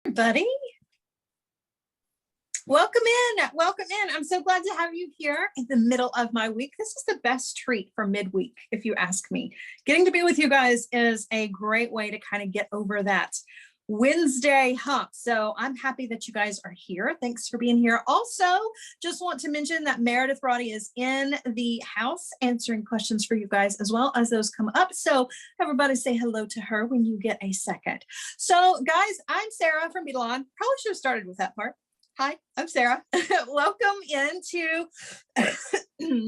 Everybody. Welcome in. Welcome in. I'm so glad to have you here in the middle of my week. This is the best treat for midweek, if you ask me. Getting to be with you guys is a great way to kind of get over that Wednesday hump. So I'm happy that you guys are here. Thanks for being here. Also, just want to mention that Meredith Roddy is in the house answering questions for you guys as well as those come up. So everybody say hello to her when you get a second. So guys, I'm Sarah from Beadalon. Probably should have started with that part. Hi, I'm Sarah. Welcome into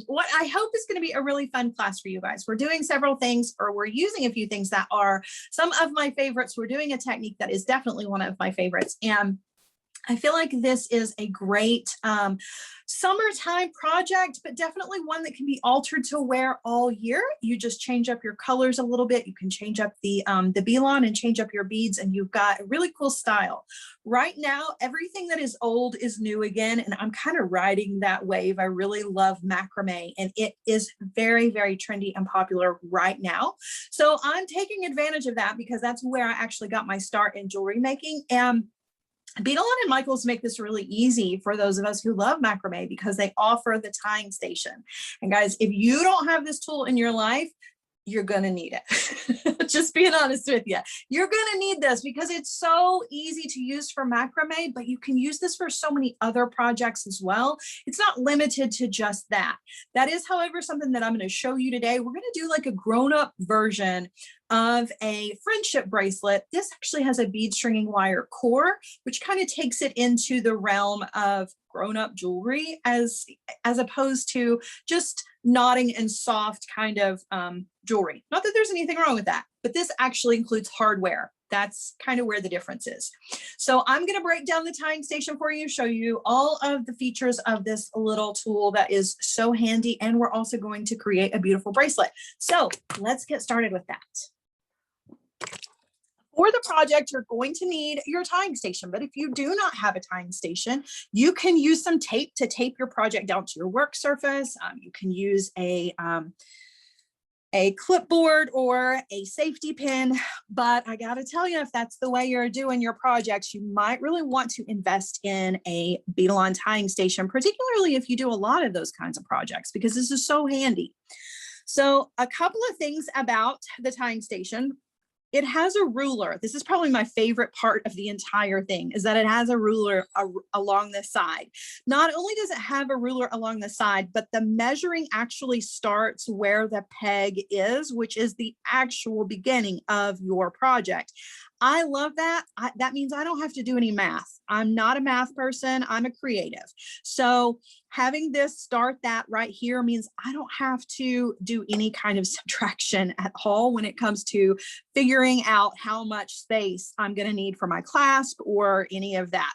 what I hope is going to be a really fun class for you guys. We're doing several things, or we're using a few things that are some of my favorites. We're doing a technique that is definitely one of my favorites. And I feel like this is a great summertime project, but definitely one that can be altered to wear all year. You just change up your colors a little bit. You can change up the B-Lon and change up your beads, and you've got a really cool style. Right now, everything that is old is new again, and I'm kind of riding that wave. I really love macrame, and it is very, very trendy and popular right now. So I'm taking advantage of that because that's where I actually got my start in jewelry making. And Beadalon and Michaels make this really easy for those of us who love macrame because they offer the tying station. And guys, if you don't have this tool in your life, you're going to need it. Just being honest with you, you're going to need this because it's so easy to use for macrame, but you can use this for so many other projects as well. It's not limited to just that. That is, however, something that I'm going to show you today. We're going to do like a grown-up version of a friendship bracelet. This actually has a bead stringing wire core, which kind of takes it into the realm of grown-up jewelry as opposed to just knotting and soft kind of jewelry. Not that there's anything wrong with that, but this actually includes hardware. That's kind of where the difference is. So I'm going to break down the tying station for you, show you all of the features of this little tool that is so handy, and we're also going to create a beautiful bracelet. So let's get started with that. For the project, you're going to need your tying station, but if you do not have a tying station, you can use some tape to tape your project down to your work surface. You can use a clipboard or a safety pin, but I gotta tell you, if that's the way you're doing your projects, you might really want to invest in a Beadalon tying station, particularly if you do a lot of those kinds of projects, because this is so handy. So a couple of things about the tying station. It has a ruler. This is probably my favorite part of the entire thing, is that it has a ruler along the side. Not only does it have a ruler along the side, but the measuring actually starts where the peg is, which is the actual beginning of your project. I love that. That means I don't have to do any math. I'm not a math person. I'm a creative. So having this start that right here means I don't have to do any kind of subtraction at all when it comes to figuring out how much space I'm going to need for my clasp or any of that.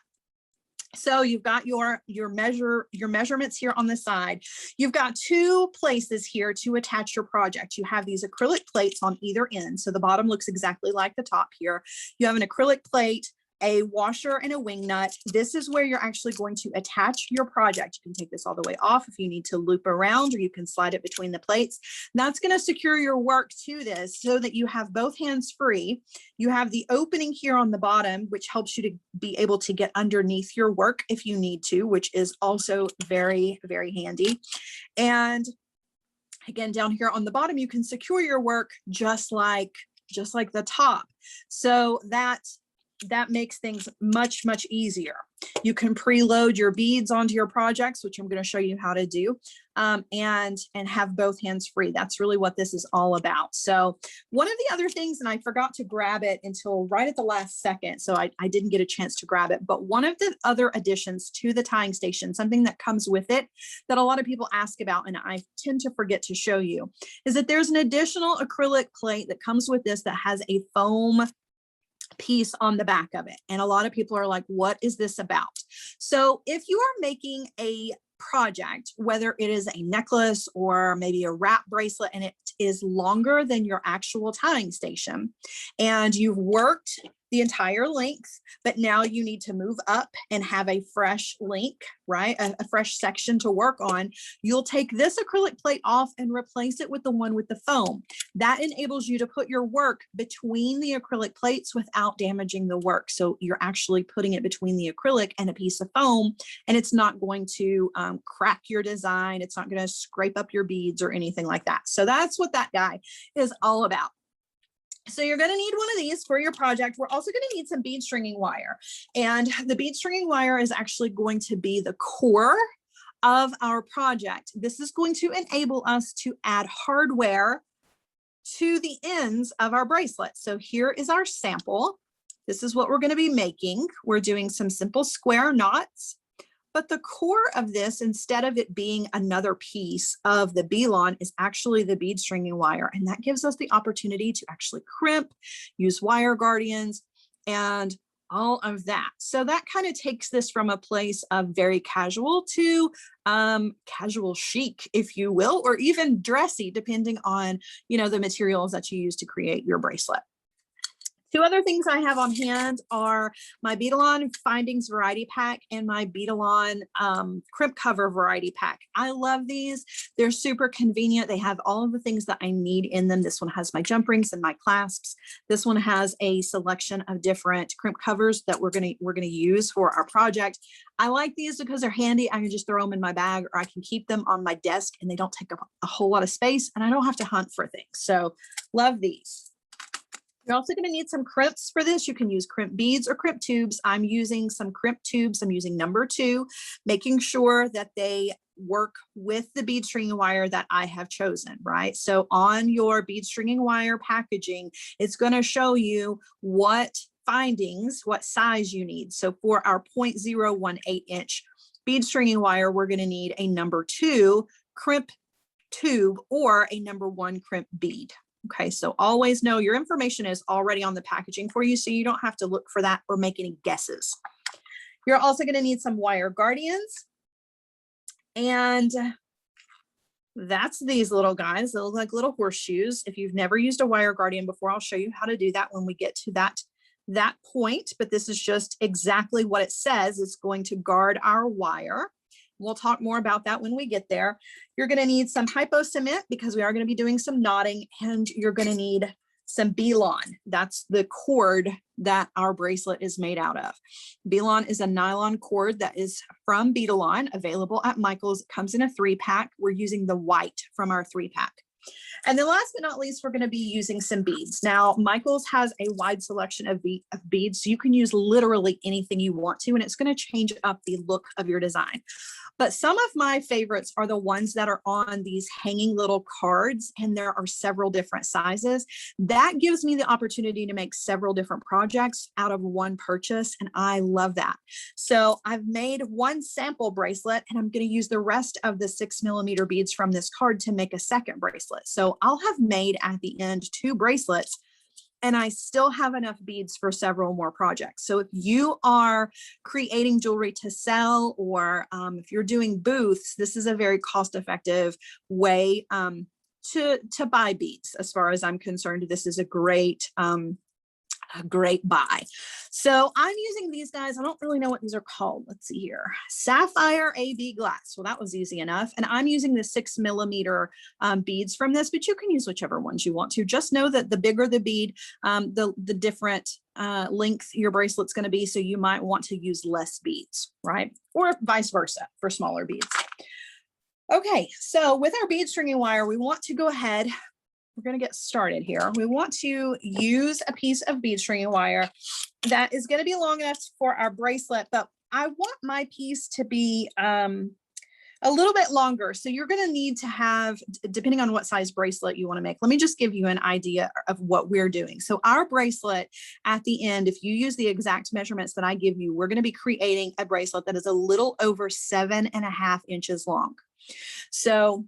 So you've got your measurements here on the side. You've got two places here to attach your project. You have these acrylic plates on either end. So the bottom looks exactly like the top here. You have an acrylic plate, a washer, and a wing nut. This is where you're actually going to attach your project. You can take this all the way off if you need to loop around, or you can slide it between the plates. That's going to secure your work to this so that you have both hands free. You have the opening here on the bottom, which helps you to be able to get underneath your work if you need to, which is also very, very handy. And again, down here on the bottom, you can secure your work just like the top. So that makes things much, much easier. You can preload your beads onto your projects, which I'm going to show you how to do, and have both hands free. That's really what this is all about. So one of the other things, and I forgot to grab it until right at the last second, so I didn't get a chance to grab it, but one of the other additions to the tying station, something that comes with it that a lot of people ask about, and I tend to forget to show you, is that there's an additional acrylic plate that comes with this that has a foam piece on the back of it. And a lot of people are like, what is this about? So if you are making a project, whether it is a necklace or maybe a wrap bracelet, and it is longer than your actual tying station, and you've worked the entire length, but now you need to move up and have a fresh link, right? A fresh section to work on. You'll take this acrylic plate off and replace it with the one with the foam. That enables you to put your work between the acrylic plates without damaging the work. So you're actually putting it between the acrylic and a piece of foam, and it's not going to crack your design. It's not going to scrape up your beads or anything like that. So that's what that guy is all about. So you're going to need one of these for your project. We're also going to need some bead stringing wire. And the bead stringing wire is actually going to be the core of our project. This is going to enable us to add hardware to the ends of our bracelet. So here is our sample. This is what we're going to be making. We're doing some simple square knots. But the core of this, instead of it being another piece of the B-Lon, is actually the bead stringing wire. And that gives us the opportunity to actually crimp, use wire guardians, and all of that. So that kind of takes this from a place of very casual to casual chic, if you will, or even dressy, depending on, you know, the materials that you use to create your bracelet. Two other things I have on hand are my Beadalon Findings Variety Pack and my Beadalon Crimp Cover Variety Pack. I love these. They're super convenient. They have all of the things that I need in them. This one has my jump rings and my clasps. This one has a selection of different crimp covers that we're gonna use for our project. I like these because they're handy. I can just throw them in my bag, or I can keep them on my desk and they don't take up a whole lot of space, and I don't have to hunt for things. So love these. You're also going to need some crimps for this. You can use crimp beads or crimp tubes. I'm using some crimp tubes. I'm using number 2, making sure that they work with the bead stringing wire that I have chosen, right? So on your bead stringing wire packaging, it's going to show you what findings, what size you need. So for our 0.018 inch bead stringing wire, we're going to need a number 2 crimp tube or a number 1 crimp bead. Okay, so always know your information is already on the packaging for you, so you don't have to look for that or make any guesses. You're also going to need some wire guardians. And that's these little guys. They look like little horseshoes. If you've never used a wire guardian before, I'll show you how to do that when we get to that point. But this is just exactly what it says. It's going to guard our wire. We'll talk more about that when we get there. You're going to need some Hypo cement because we are going to be doing some knotting, and you're going to need some B-Lon. That's the cord that our bracelet is made out of. B-Lon is a nylon cord that is from Beadalon, available at Michael's. It comes in a 3-pack. We're using the white from our 3-pack. And then last but not least, we're going to be using some beads. Now, Michael's has a wide selection of beads, so you can use literally anything you want to, and it's going to change up the look of your design. But some of my favorites are the ones that are on these hanging little cards, and there are several different sizes. That gives me the opportunity to make several different projects out of one purchase, and I love that. So I've made one sample bracelet, and I'm going to use the rest of the 6mm beads from this card to make a second bracelet. So I'll have made at the end 2 bracelets, and I still have enough beads for several more projects. So if you are creating jewelry to sell, or if you're doing booths, this is a very cost-effective way to buy beads. As far as I'm concerned, this is a great buy. So I'm using these guys. I don't really know what these are called. Let's see here. Sapphire AB glass. Well, that was easy enough. And I'm using the 6mm beads from this, but you can use whichever ones you want to. Just know that the bigger the bead, the different length your bracelet's going to be. So you might want to use less beads, right? Or vice versa for smaller beads. Okay, so with our bead stringing wire, we want to go ahead. We're going to get started here. We want to use a piece of bead stringing wire that is going to be long enough for our bracelet, but I want my piece to be a little bit longer. So you're going to need to have, depending on what size bracelet you want to make, let me just give you an idea of what we're doing. So our bracelet at the end, if you use the exact measurements that I give you, we're going to be creating a bracelet that is a little over 7.5 inches long. So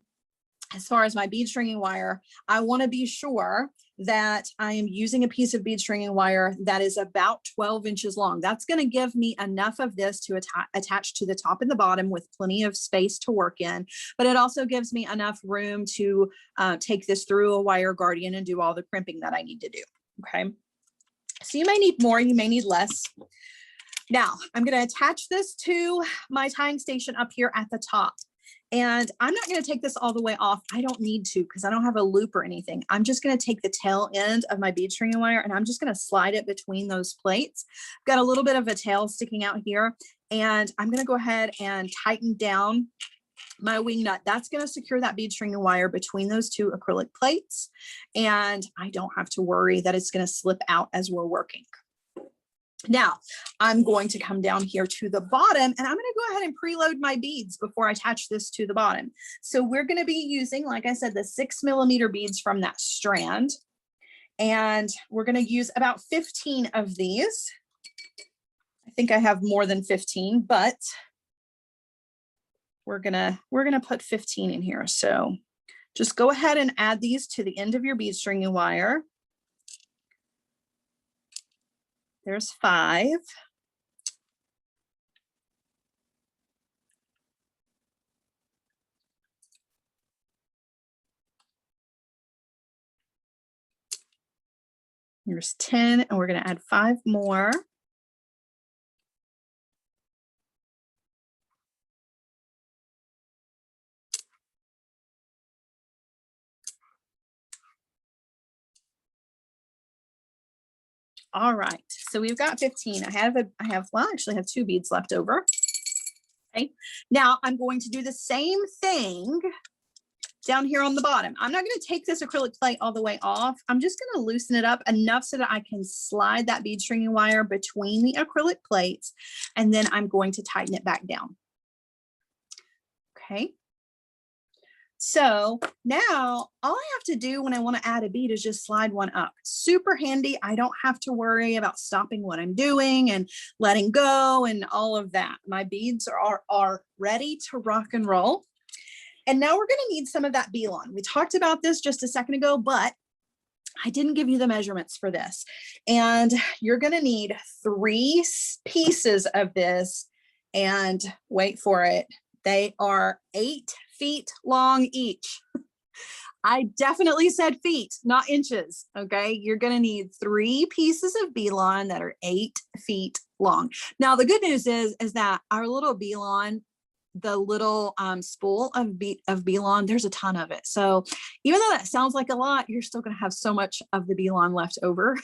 as far as my bead stringing wire, I want to be sure that I am using a piece of bead stringing wire that is about 12 inches long. That's going to give me enough of this to attach to the top and the bottom with plenty of space to work in, but it also gives me enough room to take this through a wire guardian and do all the crimping that I need to do. Okay. So you may need more, you may need less. Now I'm going to attach this to my tying station up here at the top. And I'm not going to take this all the way off. I don't need to because I don't have a loop or anything. I'm just going to take the tail end of my bead string wire and I'm just going to slide it between those plates. I've got a little bit of a tail sticking out here and I'm going to go ahead and tighten down my wing nut. That's going to secure that bead string wire between those two acrylic plates. And I don't have to worry that it's going to slip out as we're working. Now I'm going to come down here to the bottom and I'm going to go ahead and preload my beads before I attach this to the bottom. So we're going to be using, like I said, the 6mm beads from that strand. And we're going to use about 15 of these. I think I have more than 15, but we're gonna put 15 in here. So just go ahead and add these to the end of your bead string wire. There's 5. Here's 10, and we're going to add 5 more. All right, so we've got 15. Well, actually I have 2 beads left over. Okay, now I'm going to do the same thing down here on the bottom. I'm not going to take this acrylic plate all the way off. I'm just going to loosen it up enough so that I can slide that bead string wire between the acrylic plates, and then I'm going to tighten it back down. Okay. So now all I have to do when I want to add a bead is just slide one up. Super handy. I don't have to worry about stopping what I'm doing and letting go and all of that. My beads are ready to rock and roll. And now we're going to need some of that B-Lon. We talked about this just a second ago, but I didn't give you the measurements for this. And you're going to need 3 pieces of this, and wait for it. They are 8 feet long each. I definitely said feet, not inches. Okay. You're going to need 3 pieces of B-Lon that are 8 feet long. Now, the good news is that our little B-Lon, the little spool of B-Lon, there's a ton of it. So even though that sounds like a lot, you're still going to have so much of the B-Lon left over.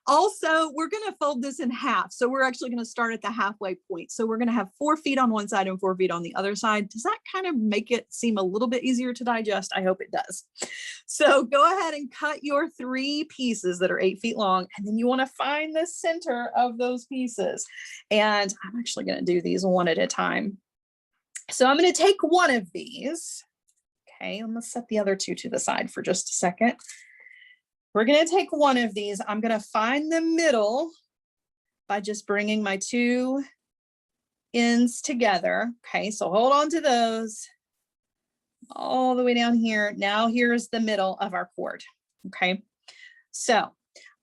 Also, we're going to fold this in half. So we're actually going to start at the halfway point. So we're going to have 4 feet on one side and 4 feet on the other side. Does that kind of make it seem a little bit easier to digest? I hope it does. So go ahead and cut your 3 pieces that are 8 feet long. And then you want to find the center of those pieces. And I'm actually going to do these one at a time. So I'm going to take one of these. Okay, I'm going to set the other 2 to the side for just a second. We're going to take one of these. I'm going to find the middle by just bringing my 2 ends together. Okay, so hold on to those all the way down here. Now here's the middle of our cord. Okay, so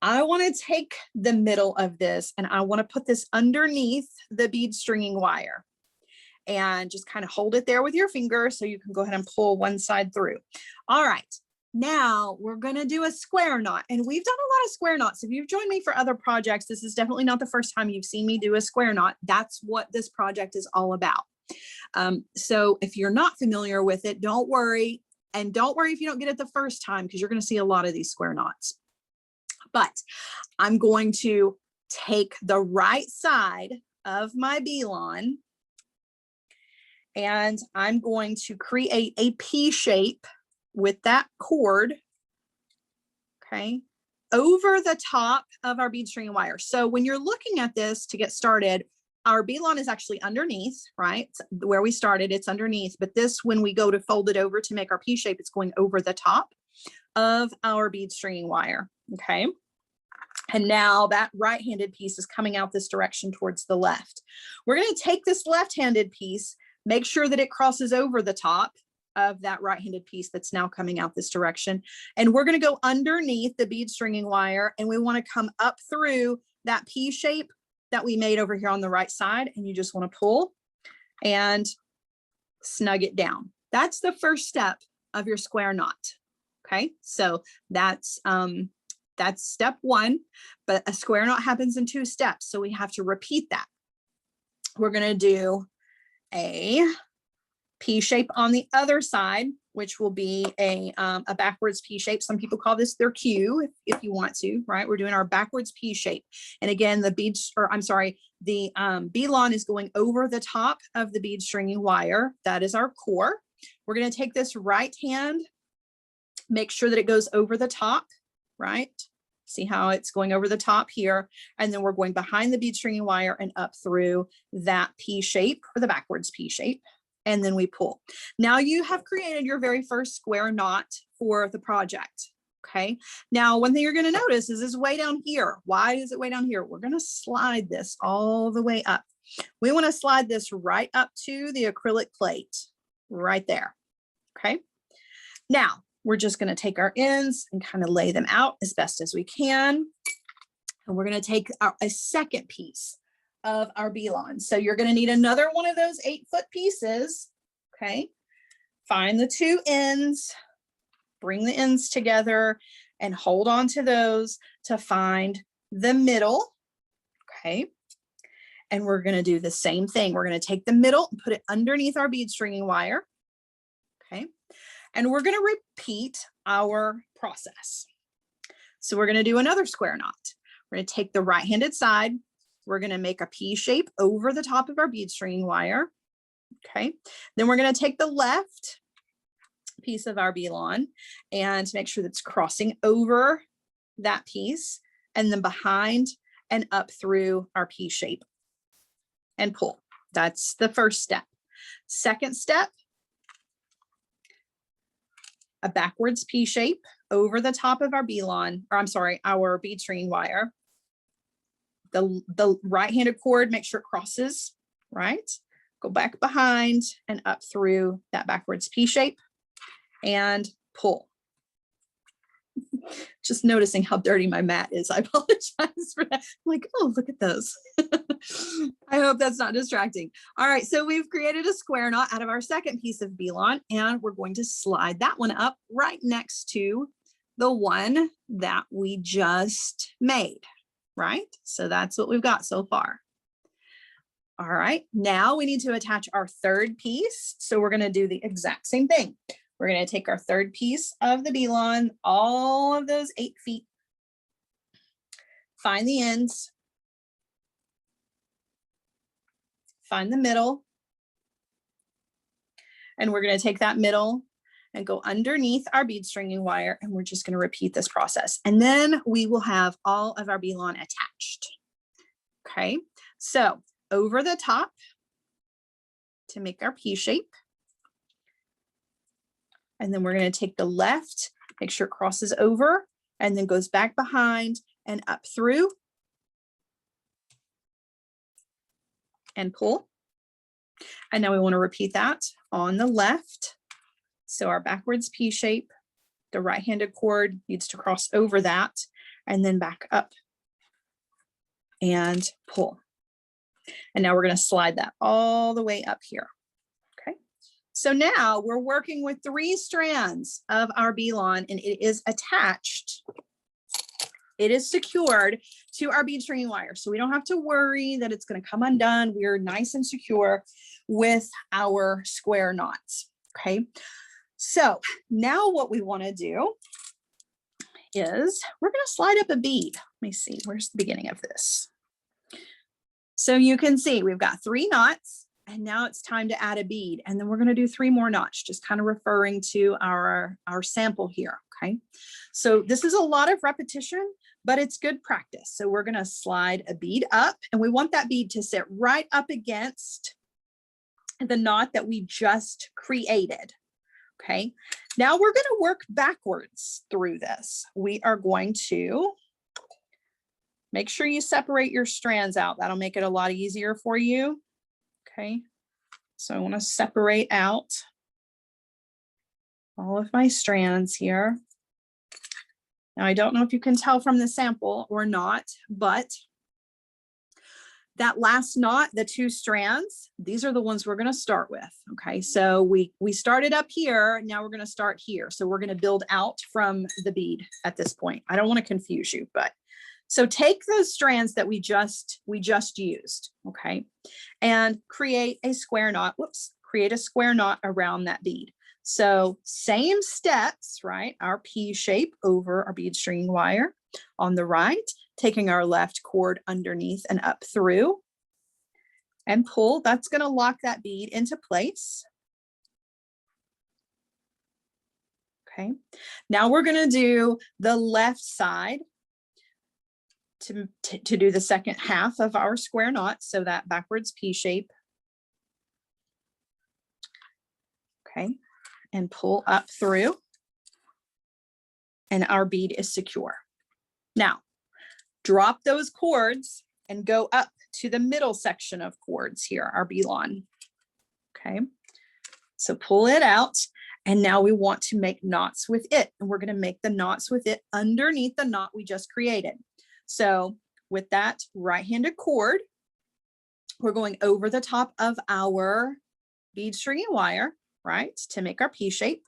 I want to take the middle of this and I want to put this underneath the bead stringing wire and just kind of hold it there with your finger so you can go ahead and pull one side through. All right. Now we're going to do a square knot, and we've done a lot of square knots. If you've joined me for other projects, this is definitely not the first time you've seen me do a square knot. That's what this project is all about. So if you're not familiar with it, don't worry. And don't worry if you don't get it the first time, because you're going to see a lot of these square knots. But I'm going to take the right side of my B-Lon and I'm going to create a P shape with that cord, okay, over the top of our bead string wire. So when you're looking at this to get started, our B-Lon is actually underneath, right? Where we started, it's underneath, but this, when we go to fold it over to make our P shape, it's going over the top of our bead stringing wire, okay? And now that right-handed piece is coming out this direction towards the left. We're going to take this left-handed piece, make sure that it crosses over the top of that right-handed piece that's now coming out this direction. And we're going to go underneath the bead stringing wire, and we want to come up through that P shape that we made over here on the right side. And you just want to pull and snug it down. That's the first step of your square knot. Okay, so that's That's step one, but a square knot happens in 2 steps. So we have to repeat that. We're going to do a P shape on the other side, which will be a backwards P shape. Some people call this their Q if you want to, right? We're doing our backwards P shape. And again, the B-Lon is going over the top of the bead stringing wire. That is our core. We're going to take this right hand, make sure that it goes over the top, right? See how it's going over the top here. And then we're going behind the bead stringing wire and up through that P shape, or the backwards P shape. And then we pull. Now you have created your very first square knot for the project. Okay. Now, one thing you're going to notice is this way down here. Why is it way down here? We're going to slide this all the way up. We want to slide this right up to the acrylic plate right there. Okay. Now we're just going to take our ends and kind of lay them out as best as we can. And we're going to take a second piece of our B-Lon. So you're going to need another one of those 8-foot pieces. Okay. Find the 2 ends, bring the ends together and hold on to those to find the middle. Okay. And we're going to do the same thing. We're going to take the middle and put it underneath our bead stringing wire. Okay. And we're going to repeat our process. So we're going to do another square knot. We're going to take the right-handed side. We're going to make a P shape over the top of our bead stringing wire. Okay. Then we're going to take the left piece of our B-Lon and make sure that's crossing over that piece and then behind and up through our P shape and pull. That's the first step. Second step, a backwards P shape over the top of our B-Lon, or I'm sorry, our bead stringing wire. The right-handed cord, make sure it crosses, right? Go back behind and up through that backwards P shape and pull. Just noticing how dirty my mat is. I apologize for that. I'm like, oh, look at those. I hope that's not distracting. All right, so we've created a square knot out of our second piece of B-Lon, and we're going to slide that one up right next to the one that we just made, right? So that's what we've got so far. All right, now we need to attach our third piece. So we're going to do the exact same thing. We're going to take our third piece of the B-Lon, all of those 8 feet, find the ends, find the middle, and we're going to take that middle and go underneath our bead stringing wire, and we're just going to repeat this process. And then we will have all of our B-Lon attached. Okay, so over the top to make our P shape. And then we're going to take the left, make sure it crosses over and then goes back behind and up through and pull. And now we want to repeat that on the left. So our backwards P shape, the right-handed cord needs to cross over that and then back up and pull. And now we're going to slide that all the way up here. Okay. So now we're working with 3 strands of our B-Lon, and it is attached. It is secured to our bead stringing wire. So we don't have to worry that it's going to come undone. We're nice and secure with our square knots. Okay. So now what we want to do is we're going to slide up a bead. Let me see, where's the beginning of this? So you can see we've got 3 knots, and now it's time to add a bead. And then we're going to do 3 more knots, just kind of referring to our sample here. Okay. So this is a lot of repetition, but it's good practice. So we're going to slide a bead up, and we want that bead to sit right up against the knot that we just created. Okay. Now we're going to work backwards through this. We are going to make sure you separate your strands out. That'll make it a lot easier for you. Okay. So I want to separate out all of my strands here. Now I don't know if you can tell from the sample or not, but that last knot, the 2 strands, these are the ones we're going to start with. Okay, so we started up here. Now we're going to start here. So we're going to build out from the bead at this point. I don't want to confuse you, but so take those strands that we just used, okay, and create a square knot. Whoops, create a square knot around that bead. So same steps, right? Our P shape over our bead stringing wire on the right, taking our left cord underneath and up through and pull. That's going to lock that bead into place. Okay, now we're going to do the left side to do the second half of our square knot. So that backwards P shape. Okay, and pull up through, and our bead is secure. Now, drop those cords and go up to the middle section of cords here, our B-Lon. Okay, so pull it out, and now we want to make knots with it, and we're going to make the knots with it underneath the knot we just created. So with that right-handed cord, we're going over the top of our bead stringing wire, right, to make our P shape.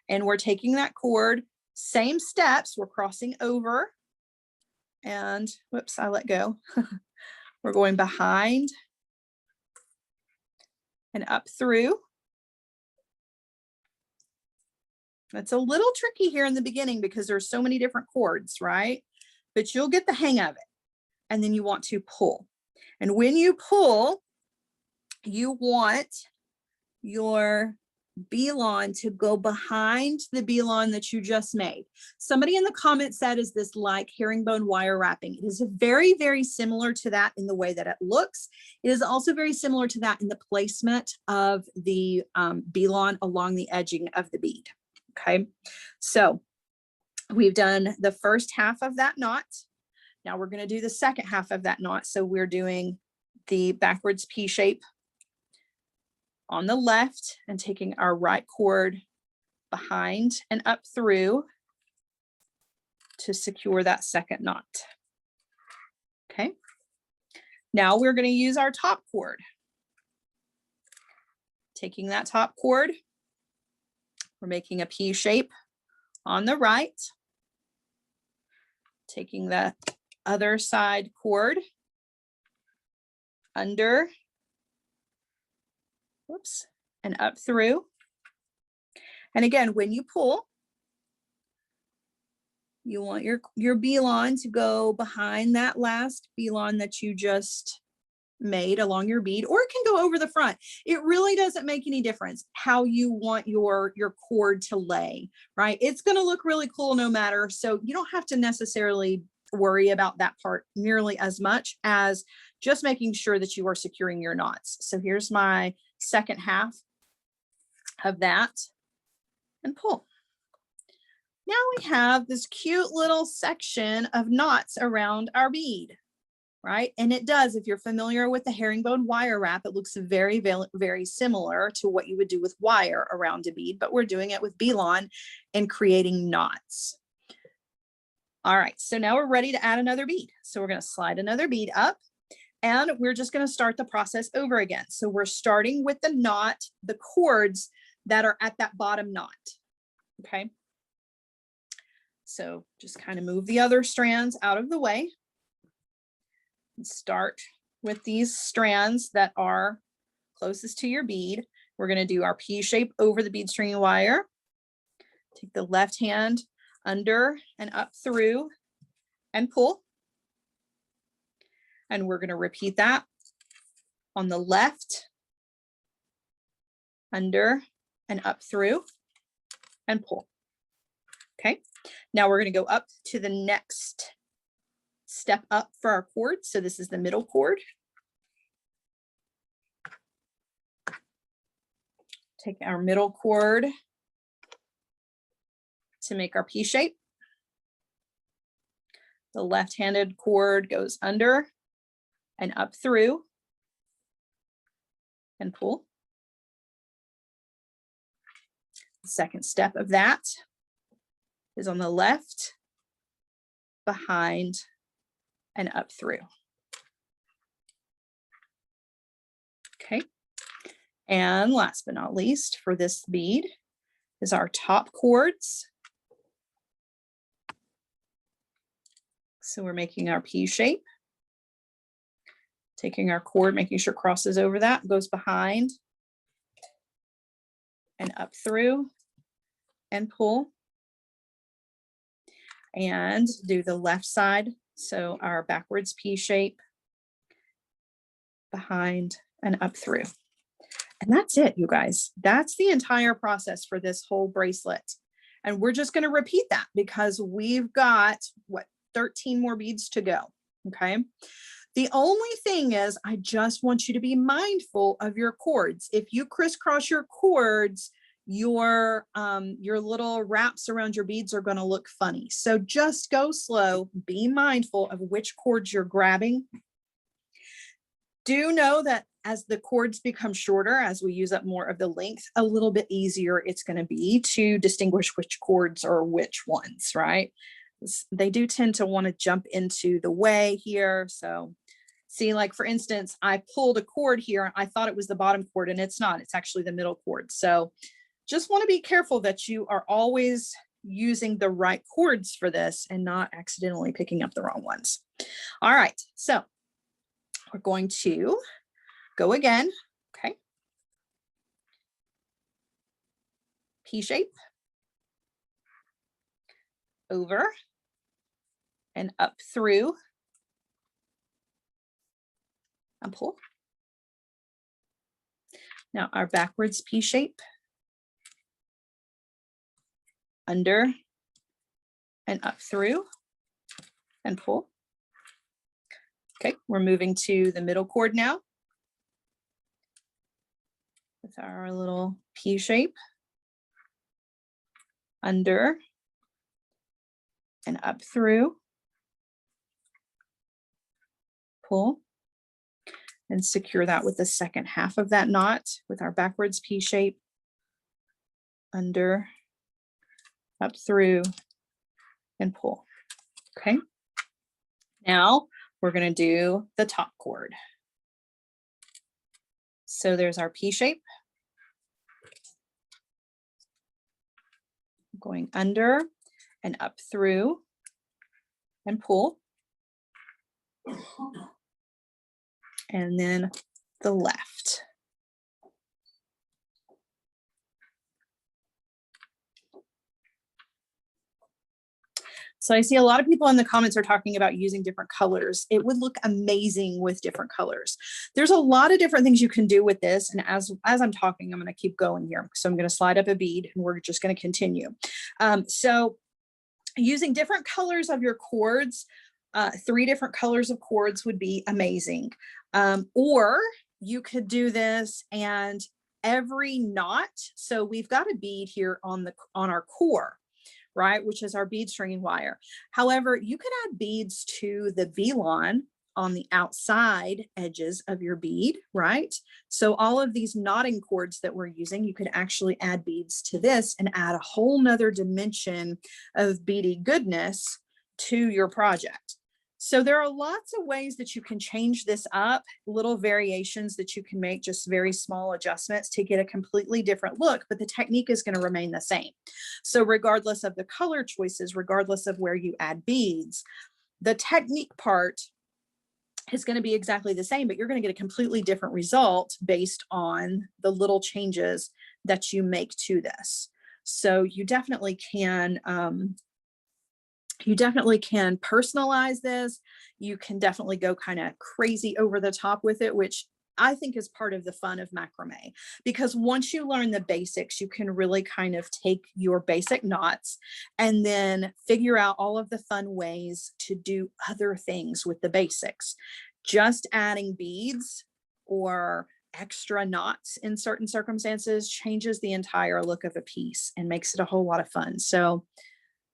And we're taking that cord, same steps, we're crossing over, and whoops, I let go. We're going behind and up through. It's a little tricky here in the beginning because there's so many different cords, right? But you'll get the hang of it. And then you want to pull. And when you pull, you want your B-Lon to go behind the B-Lon that you just made. Somebody in the comments said, is this like herringbone wire wrapping? It is very, very similar to that in the way that it looks. It is also very similar to that in the placement of the B-Lon along the edging of the bead. Okay, so we've done the first half of that knot. Now we're going to do the second half of that knot. So we're doing the backwards P shape on the left and taking our right cord behind and up through to secure that second knot. Okay, now we're going to use our top cord. Taking that top cord, we're making a P shape on the right, taking the other side cord under, whoops, and up through. And again, when you pull, you want your B-Lon to go behind that last B-Lon that you just made along your bead, or it can go over the front. It really doesn't make any difference how you want your cord to lay, right? It's going to look really cool no matter. So you don't have to necessarily worry about that part nearly as much as just making sure that you are securing your knots. So here's my second half of that, and pull. Now we have this cute little section of knots around our bead, right? And it does, if you're familiar with the herringbone wire wrap, it looks very, very similar to what you would do with wire around a bead, but we're doing it with B-Lon and creating knots. All right, so now we're ready to add another bead. So we're going to slide another bead up, and we're just going to start the process over again. So we're starting with the knot, the cords that are at that bottom knot. Okay. So just kind of move the other strands out of the way and start with these strands that are closest to your bead. We're going to do our P shape over the bead stringing wire. Take the left hand under and up through and pull. And we're going to repeat that on the left, under and up through and pull. Okay, now we're going to go up to the next step up for our cord. So this is the middle cord. Take our middle cord to make our P shape. The left-handed cord goes under and up through and pull. The second step of that is on the left, behind, and up through. Okay. And last but not least for this bead is our top cords. So we're making our P shape, taking our cord, making sure it crosses over that, goes behind and up through and pull, and do the left side. So our backwards P shape, behind and up through. And that's it, you guys. That's the entire process for this whole bracelet. And we're just going to repeat that because we've got, what, 13 more beads to go. Okay. The only thing is, I just want you to be mindful of your cords. If you crisscross your cords, your little wraps around your beads are going to look funny. So just go slow, be mindful of which cords you're grabbing. Do know that as the cords become shorter, as we use up more of the length, a little bit easier it's going to be to distinguish which cords are which ones, right? They do tend to want to jump into the way here. So see, like for instance, I pulled a cord here. I thought it was the bottom cord and it's not, it's actually the middle cord. So just want to be careful that you are always using the right cords for this and not accidentally picking up the wrong ones. All right, so we're going to go again. Okay. P shape, over and up through and pull. Now our backwards P shape, under and up through and pull. Okay, we're moving to the middle cord now with our little P shape, under and up through, pull, and secure that with the second half of that knot with our backwards P shape, under, up through, and pull. Okay, now we're going to do the top cord. So there's our P shape, going under and up through and pull, and then the left. So I see a lot of people in the comments are talking about using different colors. It would look amazing with different colors. There's a lot of different things you can do with this. And as I'm talking, I'm going to keep going here. So I'm going to slide up a bead and we're just going to continue. So using different colors of your cords, 3 different colors of cords would be amazing. Or you could do this and every knot. So we've got a bead here on our core, right, which is our bead stringing wire. However, you could add beads to the B-Lon on the outside edges of your bead, right? So all of these knotting cords that we're using, you could actually add beads to this and add a whole nother dimension of beady goodness to your project. So there are lots of ways that you can change this up, little variations that you can make, just very small adjustments to get a completely different look, but the technique is going to remain the same. So regardless of the color choices, regardless of where you add beads, the technique part is going to be exactly the same, but you're going to get a completely different result based on the little changes that you make to this. So you definitely can personalize this. You can definitely go kind of crazy over the top with it, which I think is part of the fun of macrame, because once you learn the basics, you can really kind of take your basic knots and then figure out all of the fun ways to do other things with the basics. Just adding beads or extra knots in certain circumstances changes the entire look of a piece and makes it a whole lot of fun. So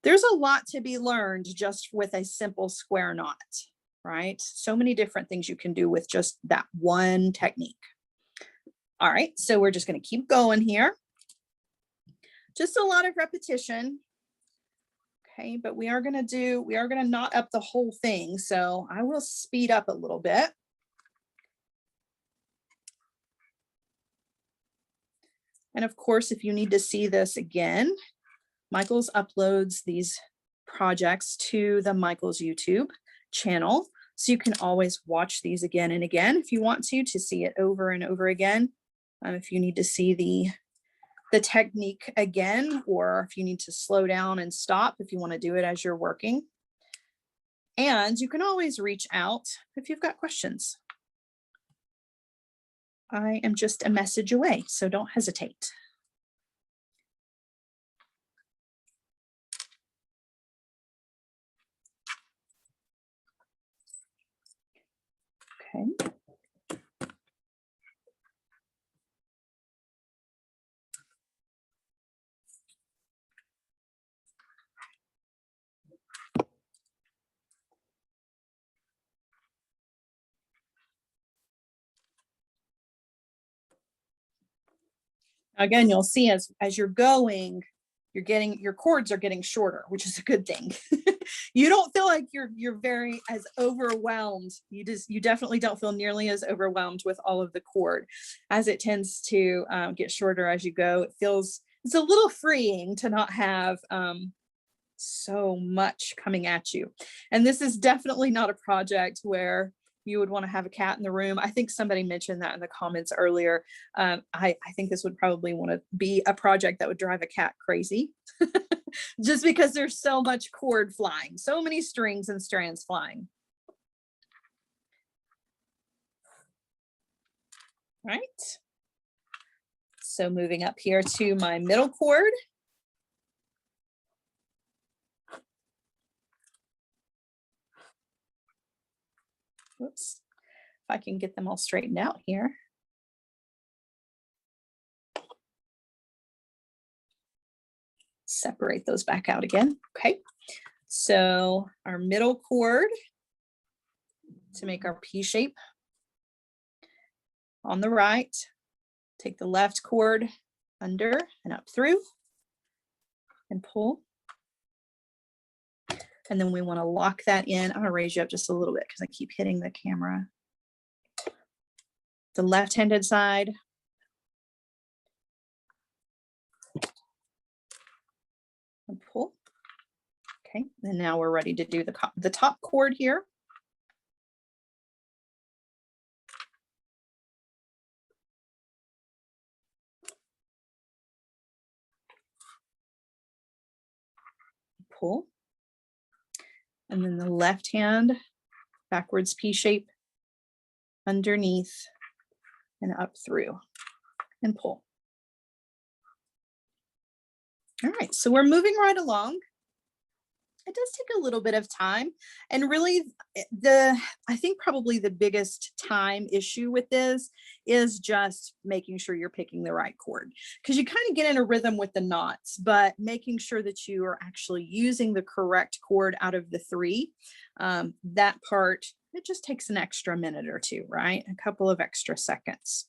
there's a lot to be learned just with a simple square knot, right? So many different things you can do with just that one technique. All right, so we're just going to keep going here. Just a lot of repetition. Okay, but we are going to knot up the whole thing. So I will speed up a little bit. And of course, if you need to see this again, Michael's uploads these projects to the Michael's YouTube channel. So you can always watch these again and again if you want to see it over and over again. If you need to see the technique again, or if you need to slow down and stop, if you want to do it as you're working. And you can always reach out if you've got questions. I am just a message away, so don't hesitate. Okay. Again, you'll see as you're going, your cords are getting shorter, which is a good thing. You don't feel like you're very as overwhelmed. You definitely don't feel nearly as overwhelmed with all of the cord, as it tends to get shorter as you go. It's a little freeing to not have so much coming at you. And this is definitely not a project where you would want to have a cat in the room. I think somebody mentioned that in the comments earlier. I think this would probably want to be a project that would drive a cat crazy just because there's so much cord flying, so many strings and strands flying. Right. So moving up here to my middle cord. Whoops, if I can get them all straightened out here. Separate those back out again. Okay, so our middle cord to make our P shape on the right, take the left cord under and up through and pull. And then we want to lock that in. I'm going to raise you up just a little bit because I keep hitting the camera. The left-handed side. And pull. Okay, and now we're ready to do the top cord here. Pull. And then the left hand backwards P shape underneath and up through and pull. All right, so we're moving right along. It does take a little bit of time, and really I think probably the biggest time issue with this is just making sure you're picking the right cord, because you kind of get in a rhythm with the knots, but making sure that you are actually using the correct cord out of the three, that part, it just takes an extra minute or two, right? A couple of extra seconds.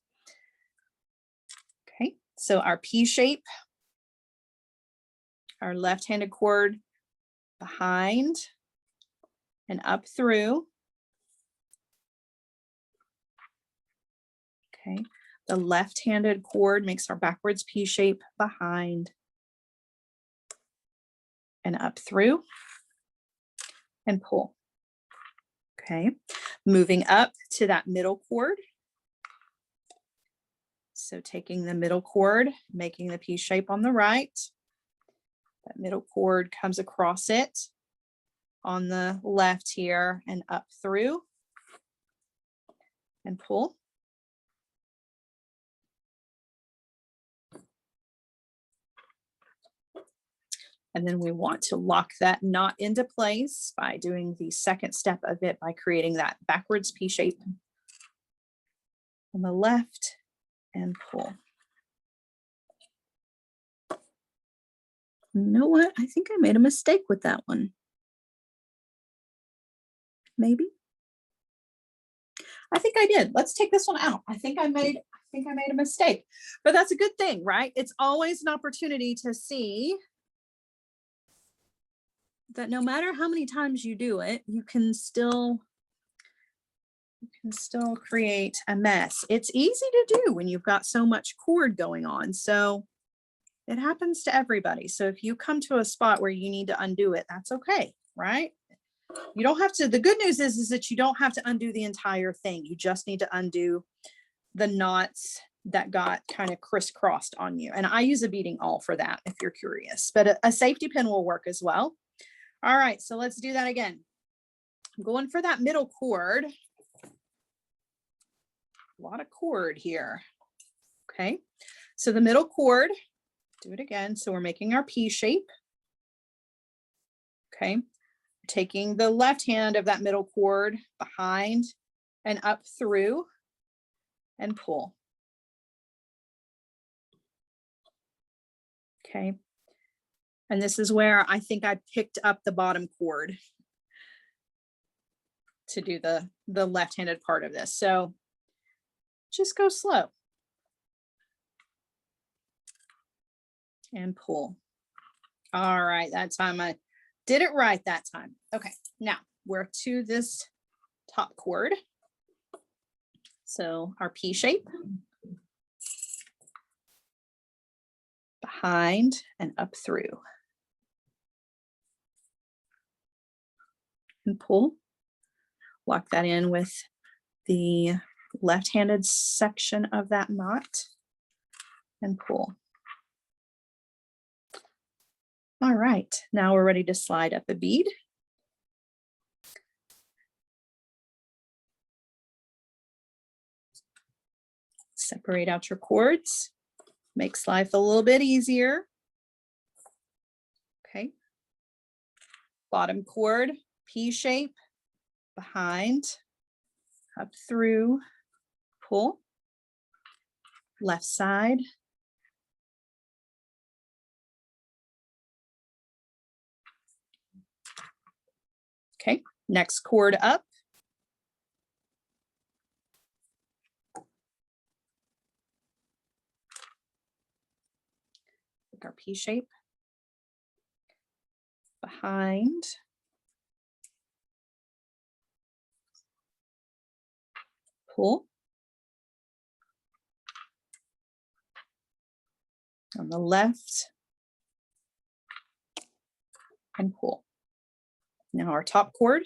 Okay, so our P shape, our left-handed cord behind and up through. Okay, the left-handed cord makes our backwards P shape behind and up through and pull. Okay, moving up to that middle cord. So taking the middle cord, making the P shape on the right. That middle cord comes across it on the left here and up through and pull. And then we want to lock that knot into place by doing the second step of it by creating that backwards P shape on the left and pull. You know what? I think I made a mistake with that one. Maybe. I think I did. Let's take this one out. I think I made a mistake, but that's a good thing, right? It's always an opportunity to see that no matter how many times you do it, you can still you can still create a mess. It's easy to do when you've got so much cord going on. So it happens to everybody. So if you come to a spot where you need to undo it, that's okay, right? You don't have to. The good news is that you don't have to undo the entire thing. You just need to undo the knots that got kind of crisscrossed on you. And I use a beading awl for that if you're curious, but a safety pin will work as well. All right, so let's do that again. I'm going for that middle cord. A lot of cord here. Okay, so the middle cord, do it again. So we're making our P shape. Okay, taking the left hand of that middle cord behind and up through and pull. Okay, and this is where I think I picked up the bottom cord to do the left-handed part of this. So just go slow and pull. All right, that time I did it right that time. Okay, now we're to this top cord. So our P shape, behind and up through, and pull. Lock that in with the left-handed section of that knot and pull. All right, now we're ready to slide up a bead. Separate out your cords. Makes life a little bit easier. Okay. Bottom cord, P shape, behind, up through, pull. Left side. Okay, next cord up. Our P shape, behind, pull. On the left and pull. Now our top cord.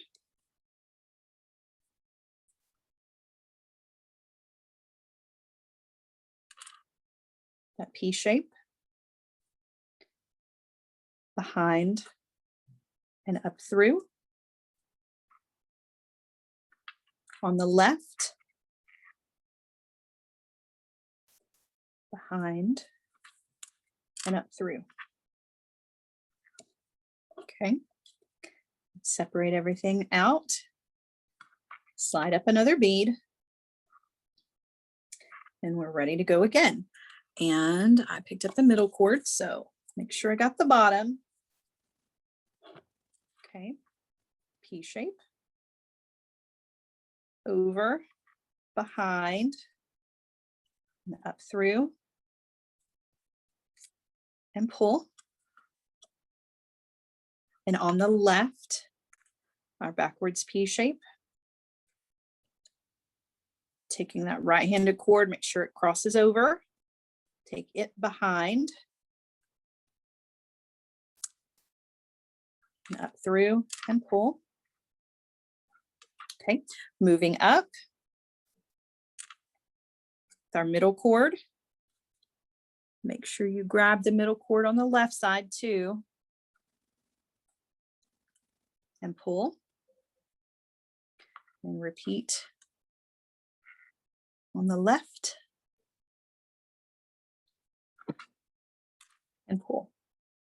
That P shape. Behind and up through. On the left, behind and up through. Okay, separate everything out. Slide up another bead. And we're ready to go again. And I picked up the middle cord, so make sure I got the bottom. Okay, P shape, over, behind, and up through, and pull. And on the left, our backwards P shape. Taking that right-handed cord, make sure it crosses over. Take it behind. And up through and pull. Okay, moving up with our middle cord. Make sure you grab the middle cord on the left side too. And pull. And repeat on the left. And pull.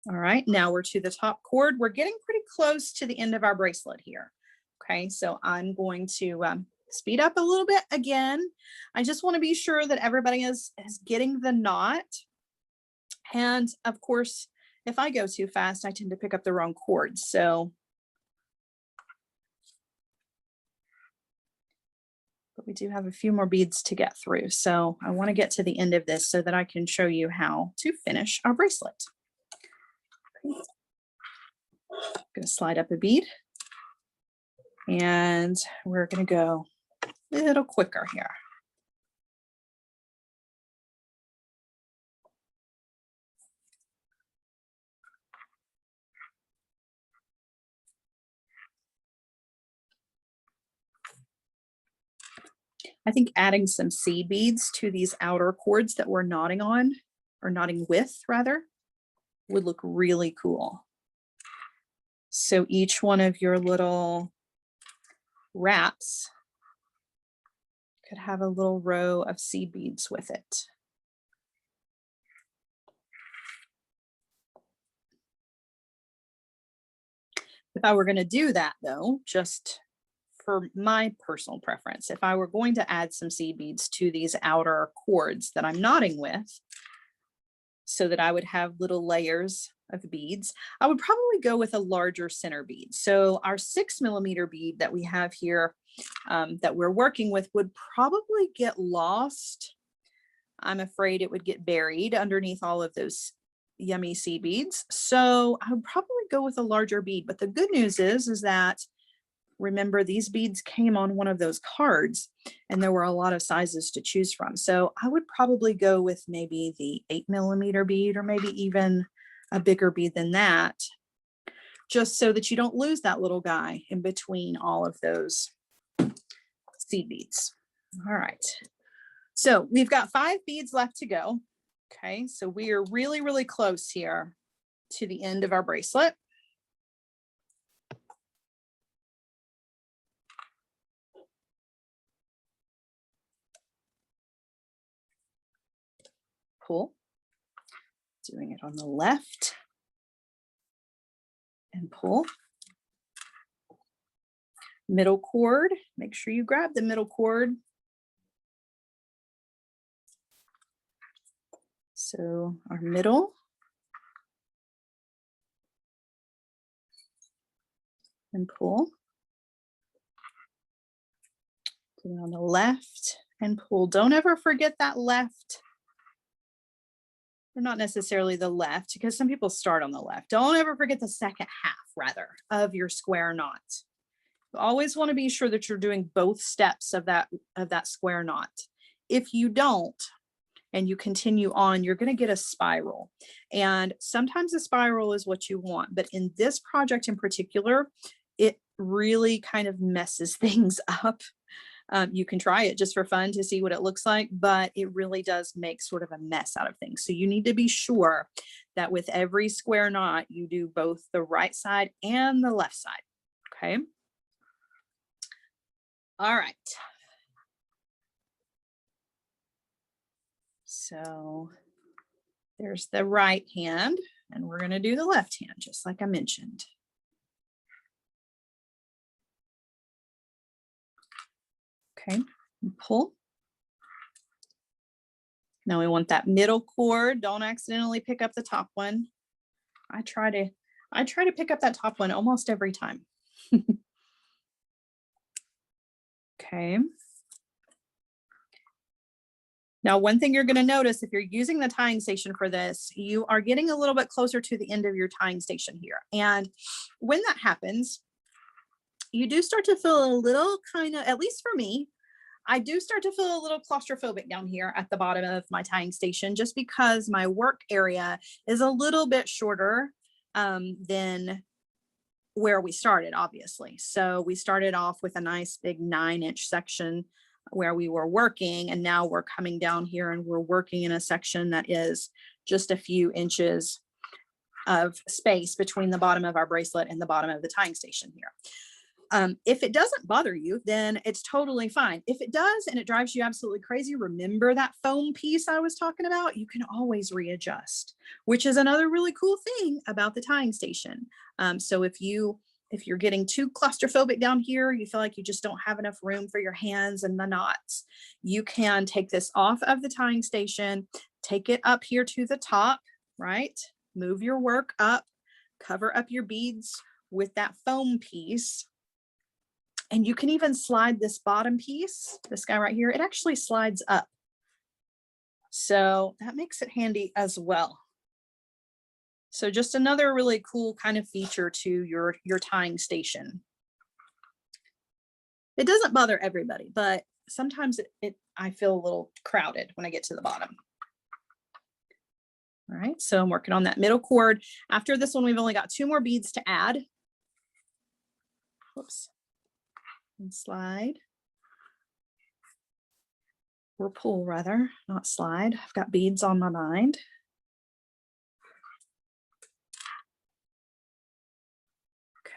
All right, now we're to the top cord. We're getting pretty close to the end of our bracelet here. Okay, so I'm going to speed up a little bit again. I just want to be sure that everybody is getting the knot. And of course, if I go too fast, I tend to pick up the wrong cord. So, but we do have a few more beads to get through. So I want to get to the end of this so that I can show you how to finish our bracelet. I'm going to slide up a bead and we're going to go little quicker here. I think adding some seed beads to these outer cords that we're knotting on, or knotting with rather, would look really cool. So each one of your little wraps could have a little row of seed beads with it. If I were going to do that though, just for my personal preference, if I were going to add some seed beads to these outer cords that I'm knotting with, so that I would have little layers of beads, I would probably go with a larger center bead. So our 6mm bead that we have here that we're working with would probably get lost. I'm afraid it would get buried underneath all of those yummy seed beads. So I would probably go with a larger bead. But the good news is that, remember, these beads came on one of those cards and there were a lot of sizes to choose from. So I would probably go with maybe the 8mm bead, or maybe even a bigger bead than that, just so that you don't lose that little guy in between all of those seed beads. All right. So we've got 5 beads left to go. Okay. So we are really, really close here to the end of our bracelet. Pull, doing it on the left, and pull. Middle cord, make sure you grab the middle cord. So our middle, and pull. Put it on the left and pull. Don't ever forget that left. Or not necessarily the left, because some people start on the left. Don't ever forget the second half, rather, of your square knot. You always want to be sure that you're doing both steps of that square knot. If you don't, and you continue on, you're going to get a spiral. And sometimes a spiral is what you want, but in this project in particular, it really kind of messes things up. You can try it just for fun to see what it looks like, but it really does make sort of a mess out of things. So you need to be sure that with every square knot, you do both the right side and the left side. Okay. All right. So there's the right hand, and we're going to do the left hand, just like I mentioned. Okay, and pull. Now we want that middle cord. Don't accidentally pick up the top one. I try to pick up that top one almost every time. Okay. Now, one thing you're going to notice if you're using the tying station for this, you are getting a little bit closer to the end of your tying station here. And when that happens, you do start to feel a little kind of, at least for me, I do start to feel a little claustrophobic down here at the bottom of my tying station, just because my work area is a little bit shorter than where we started, obviously. So we started off with a nice big 9-inch section where we were working, and now we're coming down here and we're working in a section that is just a few inches of space between the bottom of our bracelet and the bottom of the tying station here. If it doesn't bother you, then it's totally fine. If it does and it drives you absolutely crazy, remember that foam piece I was talking about? You can always readjust, which is another really cool thing about the tying station. So if you're getting too claustrophobic down here, you feel like you just don't have enough room for your hands and the knots, you can take this off of the tying station, take it up here to the top, right? Move your work up, cover up your beads with that foam piece. And you can even slide this bottom piece, this guy right here, it actually slides up. So that makes it handy as well. So just another really cool kind of feature to your tying station. It doesn't bother everybody, but sometimes I feel a little crowded when I get to the bottom. All right, so I'm working on that middle cord. After this one, we've only got 2 more beads to add. Whoops. And slide. Or pull rather, not slide. I've got beads on my mind.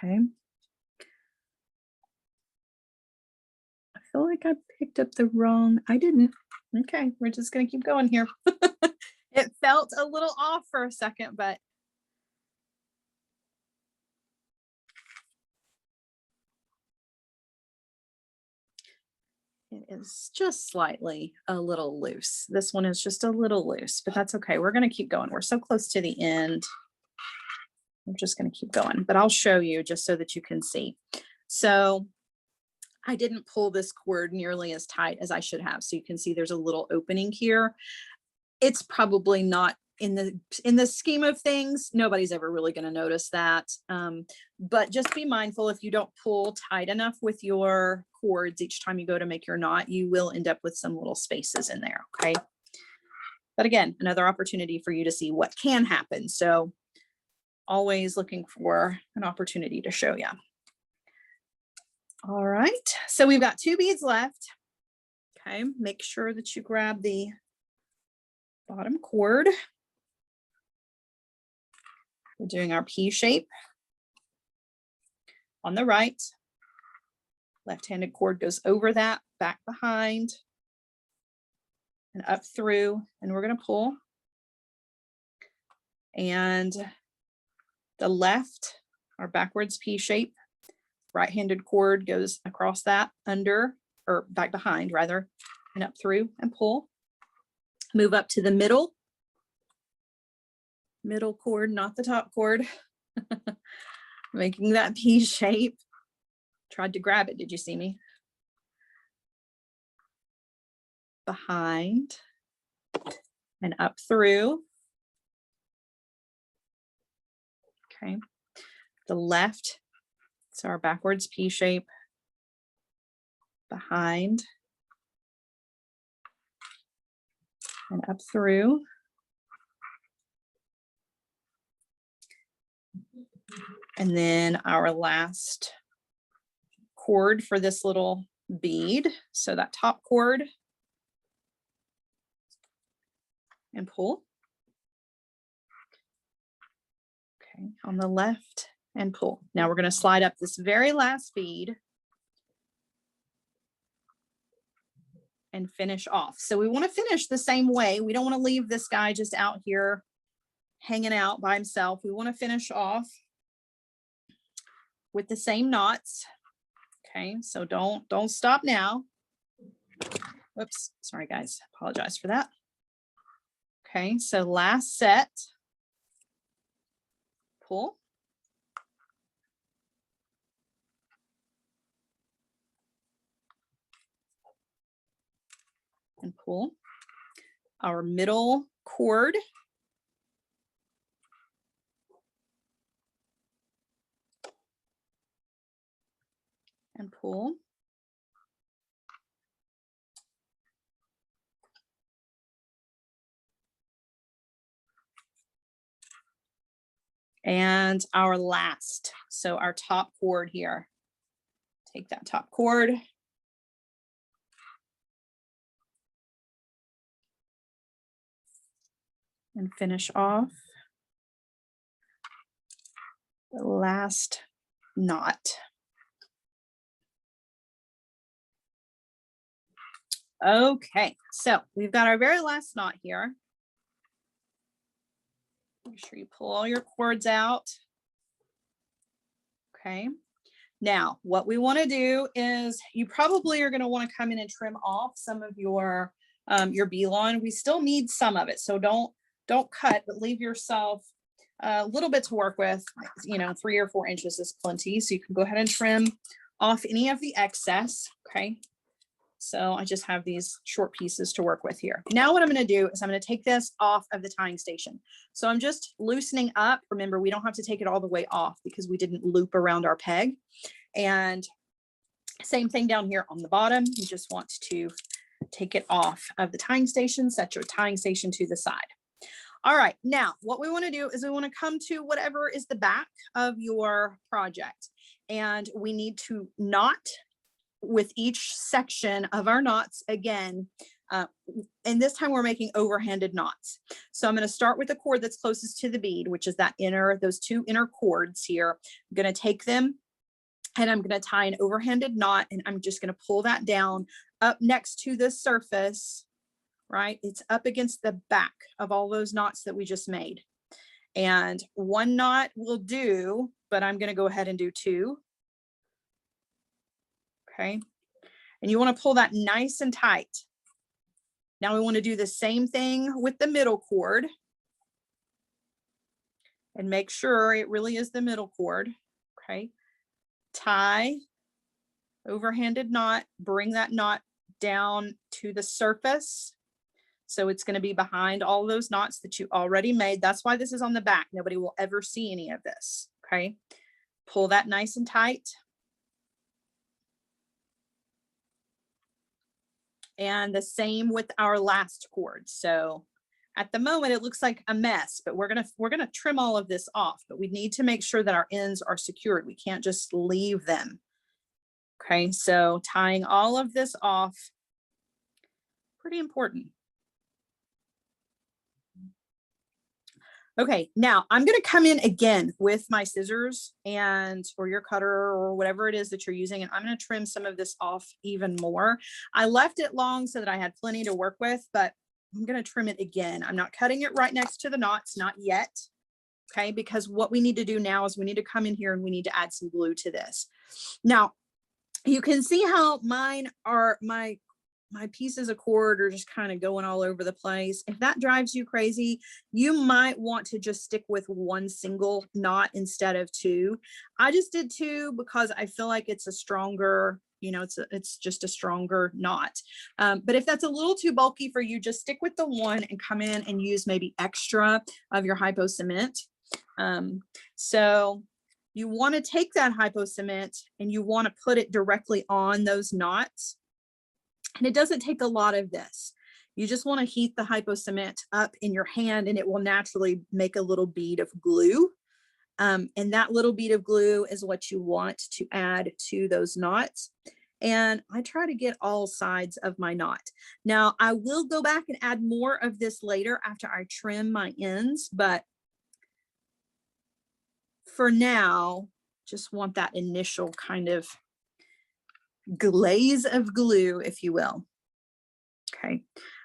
Okay. I feel like I picked up the wrong, I didn't. Okay, we're just gonna keep going here. It felt a little off for a second, but it is just slightly a little loose. This one is just a little loose, but that's okay. We're gonna keep going. We're so close to the end. I'm just gonna keep going, but I'll show you just so that you can see. So I didn't pull this cord nearly as tight as I should have. So you can see there's a little opening here. It's probably not in the scheme of things, nobody's ever really going to notice that. But just be mindful, if you don't pull tight enough with your cords each time you go to make your knot, you will end up with some little spaces in there. Okay. But again, another opportunity for you to see what can happen. So always looking for an opportunity to show you. All right. So we've got 2 beads left. Okay. Make sure that you grab the bottom cord. We're doing our P shape on the right. Left-handed cord goes over that, back behind, and up through, and we're going to pull. And the left, our backwards P shape, right-handed cord goes across that, under, or back behind rather, and up through and pull. Move up to the middle cord, not the top cord. Making that P shape. Tried to grab it. Did you see me? Behind and up through. Okay. The left, so our backwards P shape. Behind and up through. And then our last cord for this little bead. So that top cord and pull. Okay, on the left and pull. Now we're going to slide up this very last bead and finish off. So we want to finish the same way. We don't want to leave this guy just out here hanging out by himself. We want to finish off with the same knots. Okay, so don't stop now. Whoops, sorry guys, apologize for that. Okay, so last set, pull. And pull. Our middle cord. And pull. And our last, so our top cord here. Take that top cord. And finish off the last knot. Okay, so we've got our very last knot here. Make sure you pull all your cords out. Okay, now what we want to do is you probably are going to want to come in and trim off some of your B-Lon. We still need some of it, so don't cut, but leave yourself a little bit to work with. 3 or 4 inches is plenty, so you can go ahead and trim off any of the excess. Okay. So I just have these short pieces to work with here. Now what I'm going to do is I'm going to take this off of the tying station. So I'm just loosening up. Remember, we don't have to take it all the way off because we didn't loop around our peg. And Same thing down here on the bottom. You just want to take it off of the tying station, set your tying station to the side. All right, now what we want to do is we want to come to whatever is the back of your project, and we need to knot with each section of our knots again. And this time we're making overhanded knots. So I'm going to start with the cord that's closest to the bead, which is that those two inner cords here. I'm going to take them and I'm going to tie an overhanded knot, and I'm just going to pull that down up next to the surface, right? It's up against the back of all those knots that we just made. And one knot will do, but I'm going to go ahead and do two. Okay. And you want to pull that nice and tight. Now we want to do the same thing with the middle cord and make sure it really is the middle cord. Okay. Tie, overhanded knot, bring that knot down to the surface. So it's going to be behind all those knots that you already made. That's why this is on the back. Nobody will ever see any of this. Okay. Pull that nice and tight. And the same with our last cord. So at the moment it looks like a mess, but we're gonna trim all of this off, but we need to make sure that our ends are secured. We can't just leave them. Okay, so tying all of this off, pretty important. Okay, now I'm going to come in again with my scissors or your cutter or whatever it is that you're using, and I'm going to trim some of this off even more. I left it long so that I had plenty to work with, but I'm going to trim it again. I'm not cutting it right next to the knots, not yet. Okay, because what we need to do now is we need to come in here and we need to add some glue to this. Now, you can see how my pieces of cord are just kind of going all over the place. If that drives you crazy, you might want to just stick with one single knot instead of two. I just did two because I feel like it's a stronger, you know, it's just a stronger knot. But if that's a little too bulky for you, just stick with the one and come in and use maybe extra of your Hypo cement. So you want to take that Hypo cement and you want to put it directly on those knots. And it doesn't take a lot of this. You just want to heat the Hypo cement up in your hand and it will naturally make a little bead of glue. And that little bead of glue is what you want to add to those knots. And I try to get all sides of my knot. Now I will go back and add more of this later after I trim my ends, but for now, just want that initial kind of glaze of glue, if you will. Okay,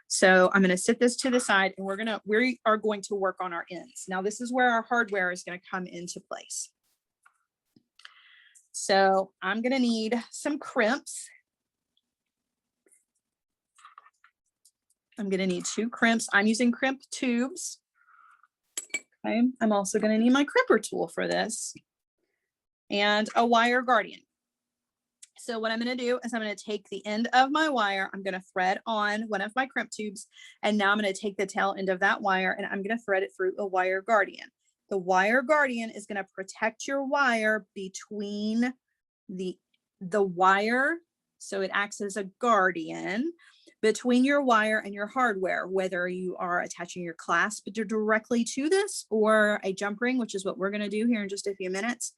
so I'm going to set this to the side and we are going to work on our ends. Now this is where our hardware is going to come into place. So I'm going to need some crimps. I'm going to need 2 crimps. I'm using crimp tubes. Okay, I'm also going to need my crimper tool for this and a wire guardian. So what I'm going to do is I'm going to take the end of my wire, I'm going to thread on one of my crimp tubes, and now I'm going to take the tail end of that wire and I'm going to thread it through a wire guardian. The wire guardian is going to protect your wire between the wire, so it acts as a guardian between your wire and your hardware, whether you are attaching your clasp directly to this or a jump ring, which is what we're going to do here in just a few minutes.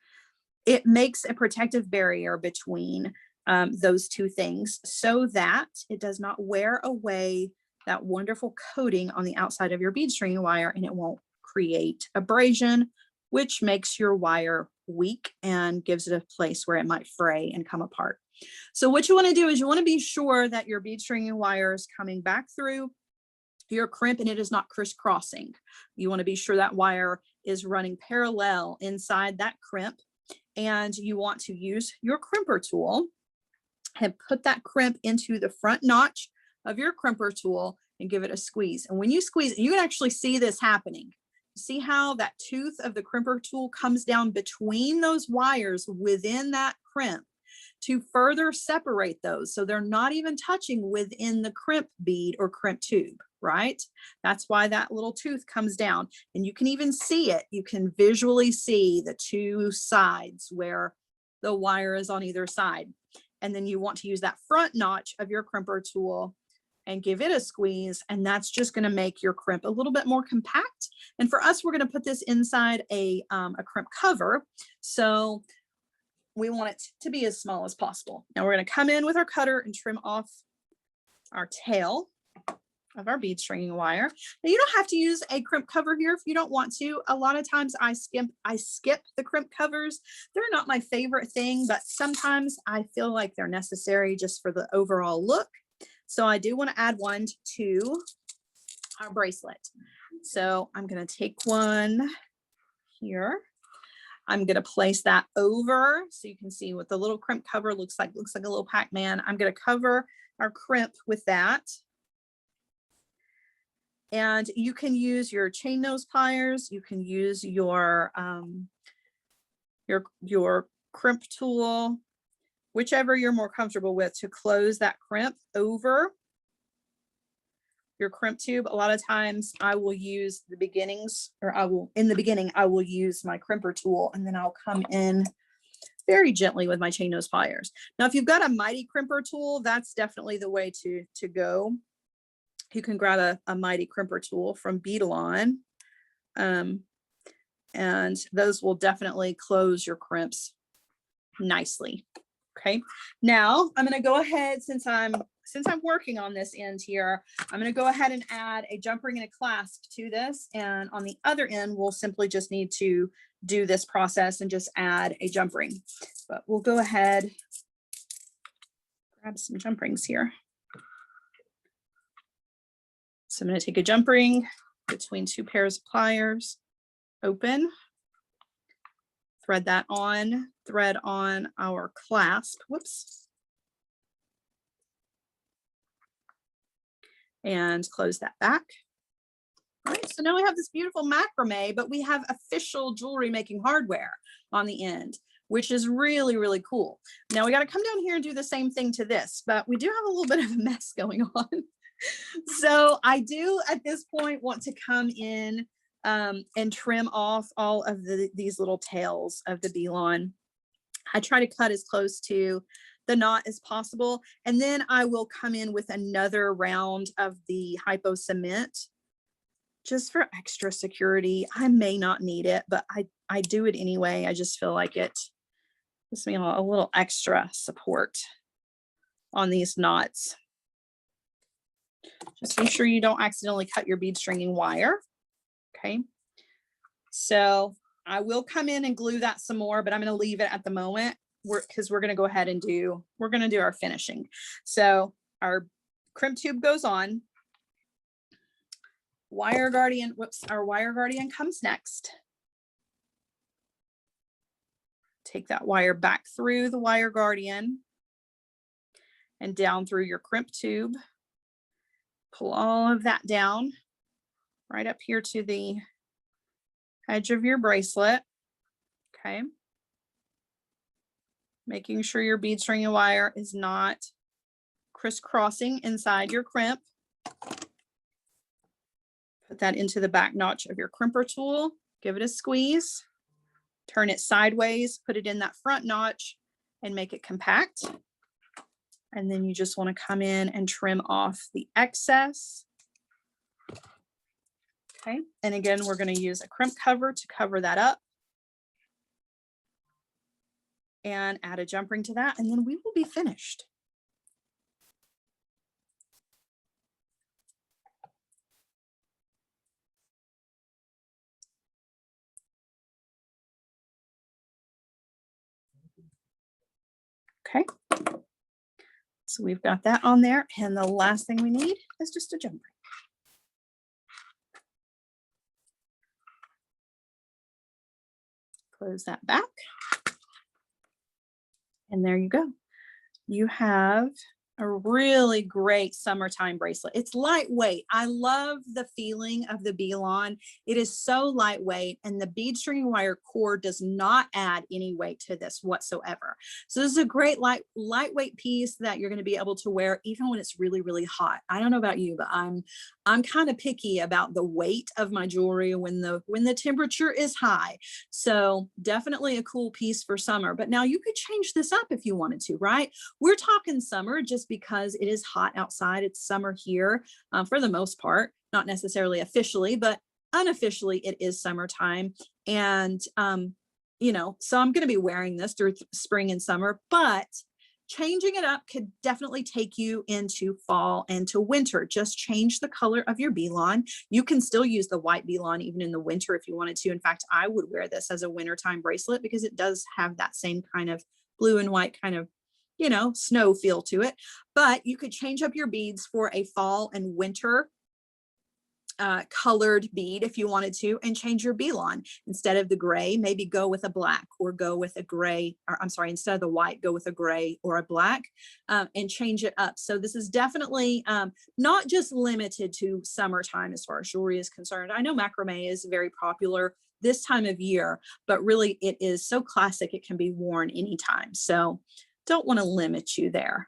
It makes a protective barrier between those two things so that it does not wear away that wonderful coating on the outside of your bead string wire, and it won't create abrasion, which makes your wire weak and gives it a place where it might fray and come apart. So what you want to do is you want to be sure that your bead string wire is coming back through your crimp and it is not crisscrossing. You want to be sure that wire is running parallel inside that crimp. And you want to use your crimper tool and put that crimp into the front notch of your crimper tool and give it a squeeze. And when you squeeze, you can actually see this happening. See how that tooth of the crimper tool comes down between those wires within that crimp to further separate those, so they're not even touching within the crimp bead or crimp tube, right? That's why that little tooth comes down, and you can even see it. You can visually see the two sides where the wire is on either side. and then you want to use that front notch of your crimper tool and give it a squeeze, and that's just going to make your crimp a little bit more compact. And for us, we're going to put this inside a crimp cover, so we want it to be as small as possible. Now we're going to come in with our cutter and trim off our tail of our bead stringing wire. Now you don't have to use a crimp cover here if you don't want to. A lot of times I skip the crimp covers. They're not my favorite thing, but sometimes I feel like they're necessary just for the overall look. So I do want to add one to our bracelet. So I'm going to take one here. I'm going to place that over so you can see what the little crimp cover looks like. Looks like a little Pac-Man. I'm going to cover our crimp with that. And you can use your chain nose pliers. You can use your crimp tool, whichever you're more comfortable with, to close that crimp over your crimp tube. A lot of times I will use the beginnings, or in the beginning, I will use my crimper tool, and then I'll come in very gently with my chain nose pliers. Now, if you've got a mighty crimper tool, that's definitely the way to go. You can grab a mighty crimper tool from Beadalon, and those will definitely close your crimps nicely. Okay, now I'm going to go ahead, since I'm working on this end here, I'm going to go ahead and add a jump ring and a clasp to this, and on the other end we'll simply just need to do this process and just add a jump ring. But we'll go ahead, grab some jump rings here. So I'm going to take a jump ring between two pairs of pliers, open, thread that on, thread on our clasp, whoops, and close that back. All right, so now we have this beautiful macrame, but we have official jewelry making hardware on the end, which is really, really cool. Now we got to come down here and do the same thing to this, but we do have a little bit of a mess going on. So I do at this point want to come in and trim off all of these little tails of the B-Lon. I try to cut as close to the knot as possible, and then I will come in with another round of the Hypo cement just for extra security. I may not need it, but I do it anyway. I just feel like it gives me a little extra support on these knots. Just make sure you don't accidentally cut your bead stringing wire. Okay, so I will come in and glue that some more, but I'm going to leave it at the moment because we're going to go ahead and do our finishing. So our crimp tube goes on. Wire guardian, whoops, our wire guardian comes next. Take that wire back through the wire guardian and down through your crimp tube. Pull all of that down right up here to the edge of your bracelet. Okay. Making sure your bead stringing wire is not crisscrossing inside your crimp. Put that into the back notch of your crimper tool. Give it a squeeze. Turn it sideways, put it in that front notch and make it compact. And then you just want to come in and trim off the excess. Okay, and again, we're going to use a crimp cover to cover that up. And add a jump ring to that, and then we will be finished. Okay, so we've got that on there, and the last thing we need is just a jump ring. Close that back. And there you go. You have a really great summertime bracelet. It's lightweight. I love the feeling of the B-Lon. It is so lightweight, and the bead stringing wire cord does not add any weight to this whatsoever. So this is a great lightweight piece that you're going to be able to wear even when it's really, really hot. I don't know about you, but I'm kind of picky about the weight of my jewelry when the temperature is high. So definitely a cool piece for summer. But now you could change this up if you wanted to, right? We're talking summer just because it is hot outside. It's summer here for the most part, not necessarily officially, but unofficially it is summertime. And you know, so I'm going to be wearing this through spring and summer, but changing it up could definitely take you into fall and to winter. Just change the color of your B-Lon. You can still use the white B-Lon even in the winter if you wanted to. In fact, I would wear this as a wintertime bracelet because it does have that same kind of blue and white kind of, you know, snow feel to it. But you could change up your beads for a fall and winter colored bead if you wanted to, and change your B-Lon. Instead of the gray, maybe go with a black, or go with a gray, or I'm sorry, instead of the white, go with a gray or a black, and change it up. So this is definitely not just limited to summertime as far as jewelry is concerned. I know macrame is very popular this time of year, but really it is so classic it can be worn anytime. So don't want to limit you there.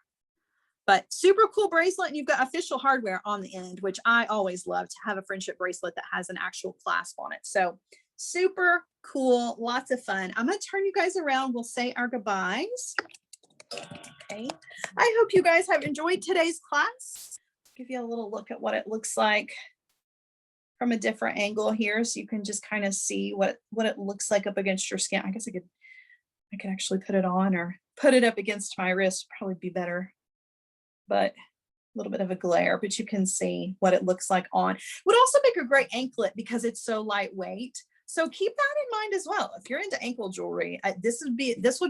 But super cool bracelet, and you've got official hardware on the end, which I always love to have a friendship bracelet that has an actual clasp on it. So super cool, lots of fun. I'm going to turn you guys around. We'll say our goodbyes. Okay. I hope you guys have enjoyed today's class. Give you a little look at what it looks like from a different angle here, so you can just kind of see what it looks like up against your skin. I guess I could actually put it on or put it up against my wrist, probably be better. But a little bit of a glare, but you can see what it looks like on. Would also make a great anklet because it's so lightweight. So keep that in mind as well. If you're into ankle jewelry, this would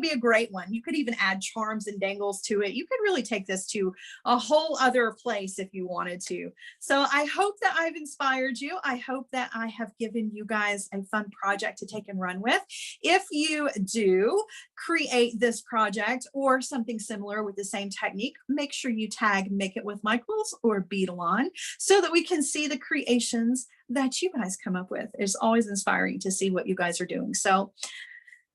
be a great one. You could even add charms and dangles to it. You could really take this to a whole other place if you wanted to. So I hope that I've inspired you. I hope that I have given you guys a fun project to take and run with. If you do create this project or something similar with the same technique, make sure you tag Make It With Michaels or Beadalon so that we can see the creations that you guys come up with. It's always inspiring to see what you guys are doing. So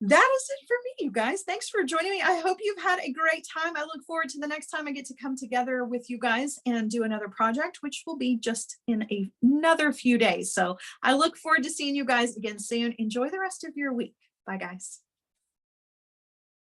that is it for me, you guys. Thanks for joining me. I hope you've had a great time. I look forward to the next time I get to come together with you guys and do another project, which will be just in another few days. So I look forward to seeing you guys again soon. Enjoy the rest of your week. Bye, guys.